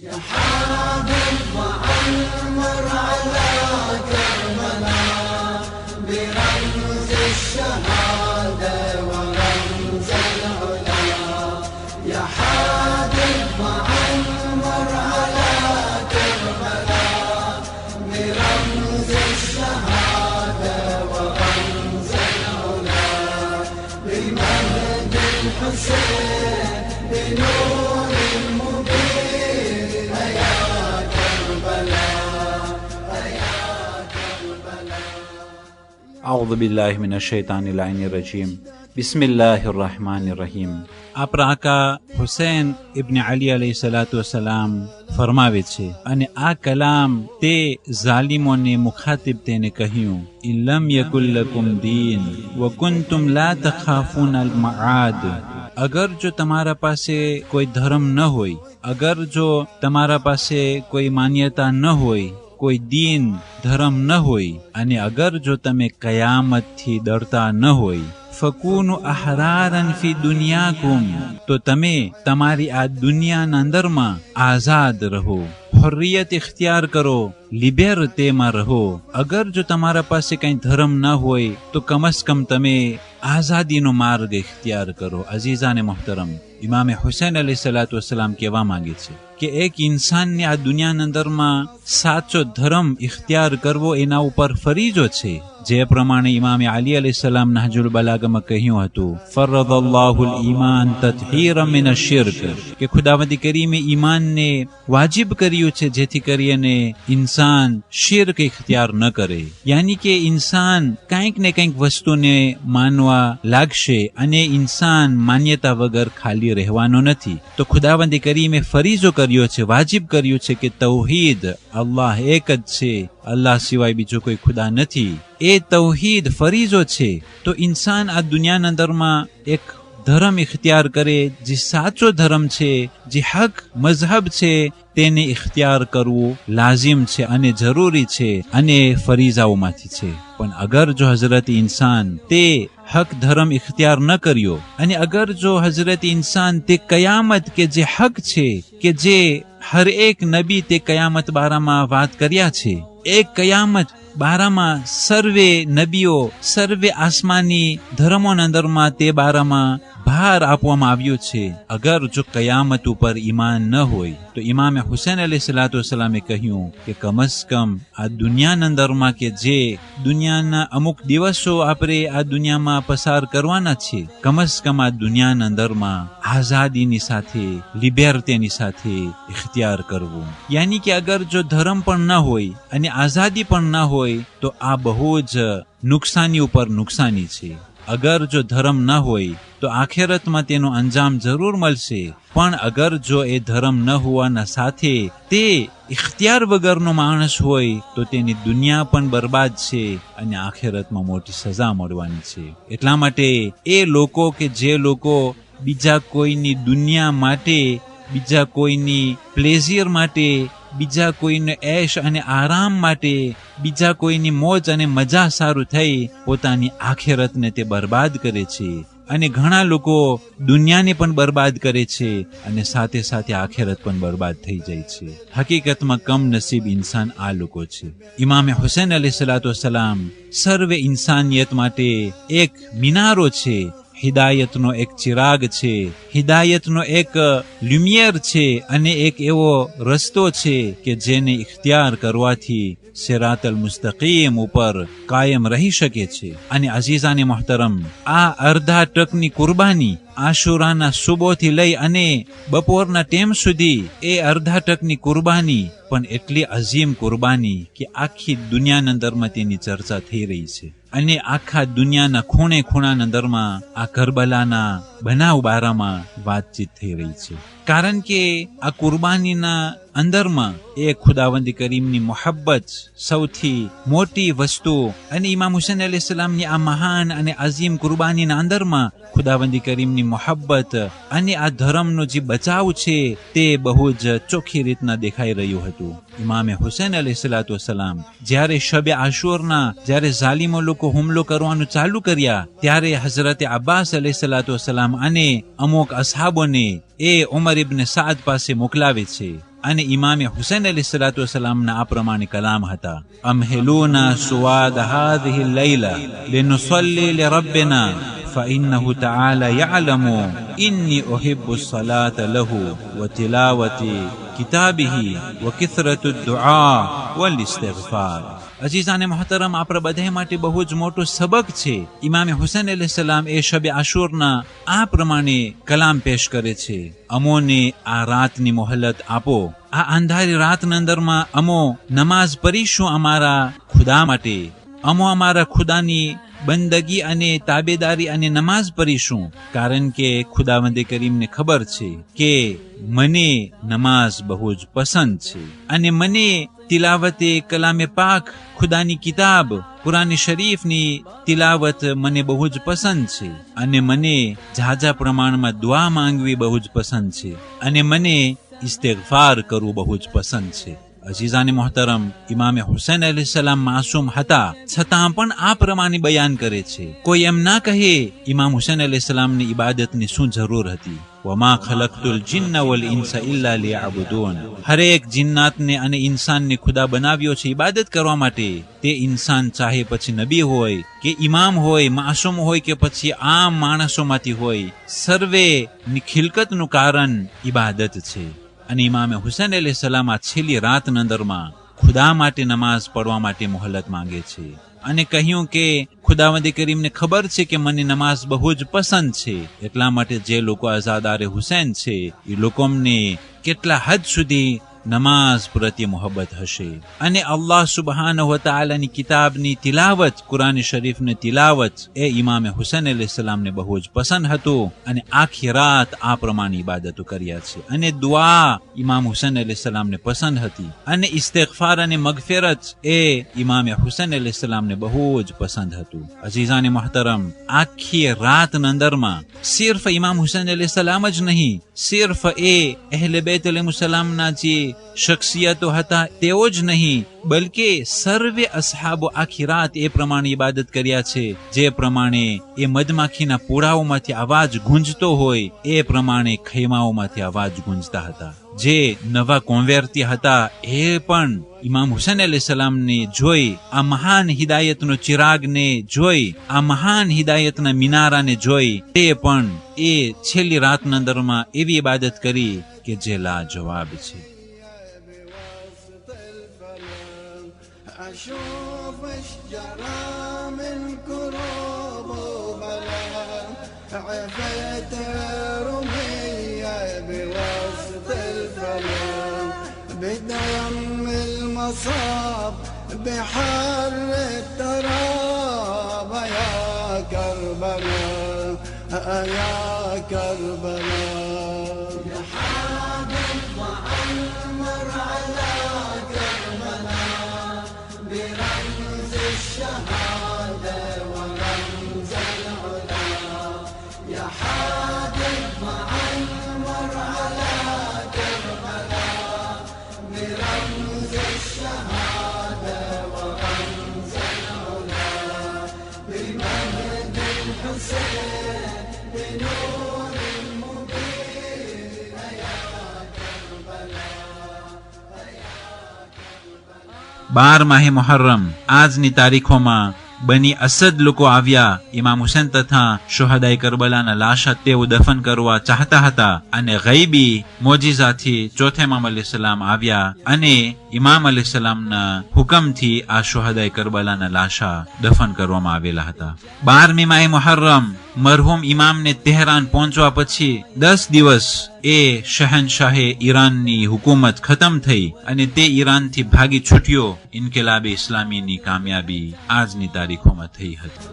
يا حابب وعمر على كربلاء برمز الشهادة ورمز العلا. يا حابب وعمر على كربلاء برمز الشهادة ورمز العلا. بمهد الحسين بنور المبين يا كربلاء يا كربلاء. أعوذ بالله من الشيطان اللعين الرجيم. بسم الله الرحمن الرحیم. આપણા આકા હુસૈન ઇબ્ન અલી અલૈહિ સલાતુ વસલામ ફરમાવે છે, અને આ કલામ તે ઝાલિમોને મુખાતિબ તેને કહ્યું, ઇન લમ યકુલ લકુમ દીન વ કુન્તુમ લા તખાફૂન અલ મઆદ. અગર જો તમારા પાસે કોઈ ધર્મ ન હોય, અગર જો તમારા પાસે કોઈ માન્યતા ન હોય, કોઈ દીન ધર્મ ન હોય, અને અગર જો તમે કયામતથી ડરતા ન હોય, ફકૂનુ અહરારન ફી દુનિયાકુમ, તો તમે તમારી આ દુનિયાના અંદરમાં આઝાદ રહો, હુર્રિયત ઇખ્તિયાર કરો, લિબર્ટેમાં રહો. અગર જો તમારા પાસે કંઈ ધર્મ ન હોય તો કમસકમ તમે આઝાદીનો માર્ગ ઇખ્તિયાર કરો. અઝીઝાને મોહતરમ, ઇમામે હુસૈન અલૈહિ સલાતુ વસલામ કહેવા માંગે છે કે એક ઇન્સાનને આ દુનિયાના અંદરમાં સાચો ધર્મ ઇખ્તિયાર કરવો એના ઉપર ફરીજો છે. જે પ્રમાણે ઇમામે અલી અલૈહિ સલામ નહજુલ બલાગામાં કહ્યું હતું, ફરદલ્લાહુલ ઈમાન તત્હીરમ મિન અશ-શિર્ક, કે ખુદાવંદ કરીમે ઈમાનને વાજિબ કર્યું છે જેથી કરીને ઇન્સાન શિર્ક ઇખ્તિયાર ન કરે. યાની કે ઇન્સાન કંઈક ને કંઈક વસ્તુને માનવા લાગશે અને ઇન્સાન માન્યતા વગર ખાલી રહેવાનો નથી. તો ખુદાવંદ કરીમે ફરીજો કર્યો છે, વાજિબ કર્યું છે કે તૌહીદ, અલ્લાહ એક જ છે, અલ્લાહ સિવાય બીજો કોઈ ખુદા નથી. એ તૌહીદ ફરીજો છે. તો ઇન્સાન આ દુનિયાના અંદરમાં એક ધર્મ ઇખ્તિયાર કરે, જે સાચો ધર્મ છે, જે હક મઝહબ છે, તેને ઇખ્તિયાર કરવું લાઝિમ છે અને જરૂરી છે અને ફરીઝાઓમાંથી છે. પણ અગર જો હઝરત ઇન્સાન તે હક ધર્મ ઇખ્તિયાર ન કર્યો, અને અગર જો હઝરત ઇન્સાન તે કયામત કે જે હક છે, કે જે હર એક નબી તે કયામત બારામાં વાત કર્યા છે, એક કયામત બારામાં સર્વે નબીઓ, સર્વે આસમાની ધર્મોના અંદરમાં તે બારામાં ભાર આપવામાં આવ્યો છે. અગર જો કયામત ઉપર ઈમાન ન હોય તો ઇમામે હુસૈન અલૈહિ સલાતુ વસલામે કહ્યું કે કમસકમ આ દુનિયાના અંદરમાં, કે જે દુનિયાના અમુક દિવસો આપણે આ દુનિયામાં પસાર કરવાના છે, કમસકમ આ દુનિયાના અંદરમાં આઝાદીની સાથે, લિબર્ટેની સાથે ઇખ્તિયાર કરવું. યાની કે અગર જો ધર્મ પણ ન હોય અને આઝાદી પણ ન હોય તો આ બહુ જ નુકસાની ઉપર નુકસાની છે. અગર જો ધર્મ ન હોય તો આખેરતમાં તેનો અંજામ જરૂર મળશે, પણ અગર જો એ ધર્મ ન હોવાના સાથે તે ઇખ્તિયાર વગરનો માણસ હોય તો તેની દુનિયા પણ બરબાદ છે અને આખેરતમાં મોટી સજા મળવાની છે. એટલા માટે એ લોકો કે જે લોકો બીજા કોઈની દુનિયા માટે, બીજા કોઈની પ્લેઝર માટે, બીજા કોઈને એશ અને આરામ માટે, બીજા કોઈની મોજ અને મજા સારું થઈ પોતાની આખેરતને તે બરબાદ કરે છે. અને ઘણા લોકો દુનિયાને પણ બરબાદ કરે છે અને સાથે સાથે આખેરત પણ બરબાદ થઈ જાય છે. હકીકતમાં કમ નસીબ ઇન્સાન આ લોકો છે. ઇમામે હુસૈન અલૈહિ સલાતુ વસલામ સર્વે ઇન્સાનિયત માટે એક મિનારો છે, હિદાયતનો એક ચિરાગ છે, હિદાયતનો એક લ્યુમિયર છે, અને એક એવો રસ્તો છે કે જેને ઇખ્તિયાર કરવાથી સિરાતલ મુસ્તકીમ ઉપર કાયમ રહી શકે છે. અને અઝીઝાને મોહતરમ, આ અડધા ટકની કુરબાની આશુરાના સુબોથી લઈ અને બપોરના ટેમ સુધી, એ અડધા ટકની કુરબાની પણ એટલી અઝીમ કુરબાની કે આખી દુનિયાના અંદરમાં તેની ચર્ચા થઈ રહી છે. અને આખા દુનિયાના ખૂણે ખૂણાના અંદરમાં આ કરબલાના બનાવ બારામાં વાતચીત થઈ રહી છે. કારણ કે આ કુરબાનીના અંદરમાં એ ખુદાવંદ કરીમની મોહબ્બત સૌથી મોટી વસ્તુ, અને ઇમામ હુસૈન અલૈહિ સલામની આ મહાન અને અઝીમ કુરબાનીના અંદરમાં ખુદાવંદ કરીમની મોહબ્બત અને આ ધર્મનો જે બચાવ છે તે બહુ જ ચોખ્ખી રીતના દેખાઈ રહ્યું હતું. ઇમામે હુસૈન અલૈહિ સલાતુ વસલામ જ્યારે શબે આશુરના, જ્યારે ઝાલિમો લોકો હુમલો કરવાનું ચાલુ કર્યા, ત્યારે હઝરતે અબ્બાસ અલૈહિ સલાતુ વસલામ અને અમુક અસહાબોને એ ઉમર ઇબ્ન સાદ પાસે મોકલાવે છે. અને ઇમામે હુસૈન અલૈહિસ્સલાતુ વસ્સલામના આ પ્રમાણે કલામ હતા. અમહિલુના સુવાદ હાધિહિ લૈલા લિનુસલ્લી લિરબ્બિના فإنه تعالى يعلم إني أحب الصلاة له وتلاوة كتابه وكثرة الدعاء والاستغفار. અજીઝાને મોહતરમ, આપણા બધા માટે બહુ જ મોટો સબક છે. ઇમામે હુસૈન અલૈહિસ્સલામ એ શબે આશુરના આ પ્રમાણે કલામ પેશ કરે છે. અમોને આ રાતની મોહલત આપો. આ અંધારી રાતના અંદરમાં અમો નમાઝ પઢીશું અમારા ખુદા માટે. અમો અમારા ખુદાની બંદગી અને તાબેદારી અને નમાઝ પઢીશું, કારણ કે ખુદાવંદે કરીમને ખબર છે કે મને નમાઝ બહુ જ પસંદ છે અને મને તિલાવતે કલામે પાક, ખુદાની કિતાબ કુરાન શરીફની તિલાવત મને બહુ જ પસંદ છે અને મને ઝાઝા પ્રમાણમાં દુઆ માંગવી બહુ જ પસંદ છે અને મને ઇસ્તિગફાર કરવું બહુ જ પસંદ છે. અજીઝાને મોહતરમ, ઇમામે હુસૈન અલૈહિસ્સલામ માસૂમ હતા છતાં પણ આ પ્રમાણે બયાન કરે છે. કોઈ એમ ના કહે ઇમામ હુસૈન અલૈહિસ્સલામની ઇબાદતની શું જરૂર હતી. વમા ખલકતુલ જિન્ન વલ ઇન્સ ઇલ્લા લિયઅબુદૂન. હરેક જિન્નાતને અને ઇન્સાનને ખુદા બનાવ્યો છે ઇબાદત કરવા માટે. તે ઇન્સાન ચાહે પછી નબી હોય કે ઇમામ હોય, માસૂમ હોય કે પછી આમ માણસોમાંથી હોય, સર્વે ની ખિલકતનું કારણ ઇબાદત છે. અને ઇમામે હુસૈન અલૈહિસ્સલામ આ છેલ્લી રાતના અંદરમાં ખુદા માટે નમાઝ પઢવા માટે મોહલત માંગે છે અને કહ્યું કે ખુદાવંદ કરીમને ખબર છે કે મને નમાઝ બહુ જ પસંદ છે, એટલા માટે જે લોકો આઝાદારે હુસૈન છે એ લોકોને કેટલા હદ સુધી નમાઝ પ્રત્યે મોહબ્બત હશે. અને અલ્લાહ સુબહાનહુ વ તઆલાની કિતાબની તિલાવત, કુરાન શરીફની તિલાવત એ ઇમામે હુસૈન અલૈહિસ્સલામને બહુ જ પસંદ હતું અને આખી રાત આ પ્રમાણે ઇબાદતો કર્યા છે. અને દુઆ ઇમામ હુસૈન અલૈહિસ્સલામને પસંદ હતી અને ઇસ્તિગફાર અને મગફિરત એ ઇમામે હુસૈન અલૈહિસ્સલામને બહુ જ પસંદ હતું. અજીઝાને મોહતરમ, આખી રાતના અંદરમાં સિર્ફ ઇમામ હુસૈન અલૈહિસ્સલામ જ નહીં, સિર્ફ એ અહેલે બેત અલૈહિસ્સલામના જે શખ્સિયતો હતા તેઓ જ નહીં, બલકે સર્વે અસહાબો આખી રાત એ પ્રમાણે ઇબાદત કર્યા છે જે પ્રમાણે એ મધમાખીના પૂડાઓમાંથી અવાજ ગુંજતો હોય એ પ્રમાણે ખૈમાઓમાંથી અવાજ ગુંજતા હતા. જે નવા કોન્વેર્તી હતા એ પણ ઇમામ હુસૈન અલૈહિસ્સલામને જોઈ, આ મહાન હિદાયતનો ચિરાગને જોઈ, આ મહાન હિદાયતના મિનારાને જોઈ, તે પણ એ છેલ્લી રાતના અંદરમાં એવી ઇબાદત કરી કે જે લાજવાબ છે. أشوف اشجرى من كروب وبلاء عفيت رمية بوسط الفلاة بدم المصاب بحر التراب يا كربلاء يا كربلاء يا حاضر وعمر على برمز الشهادة ورمز العلا يا حاضر مع المر على كربلاء برمز الشهادة ورمز العلا بمهد الحسين بنور المبين يا كربلاء. 12 માહે મુહર્રમ આજની તારીખોમાં બની અસદ લોકો આવ્યા. ઇમામ હુસૈન તથા શુહદાએ કરબલાના લાશા તેઓ દફન કરવા ચાહતા હતા અને ગૈબી મોજીઝાથી ચોથે ઇમામ અલૈહિસ્સલામ આવ્યા અને ઇમામ અલૈહિસ્સલામના હુકમથી આ શુહદાએ કરબલાના લાશા દફન કરવામાં આવેલા હતા. 12મી માહે મુહર્રમ મરહુમ ઇમામને તેહરાન પહોંચવા પછી 10 દિવસ એ શહેનશાહે ઈરાનની હુકુમત ખતમ થઈ અને તે ઈરાનથી ભાગી છૂટ્યો. ઇન્કિલાબે ઇસ્લામીની કામયાબી આજની તારીખોમાં થઈ હતી.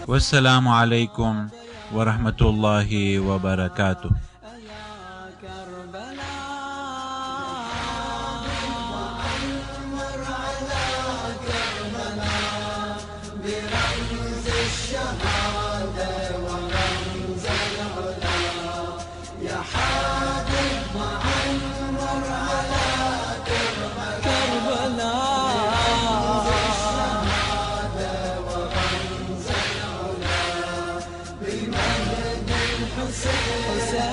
والسلام عليكم ورحمة الله وبركاته. برمز الشهادة ورمز العلا يا حاضر الحسين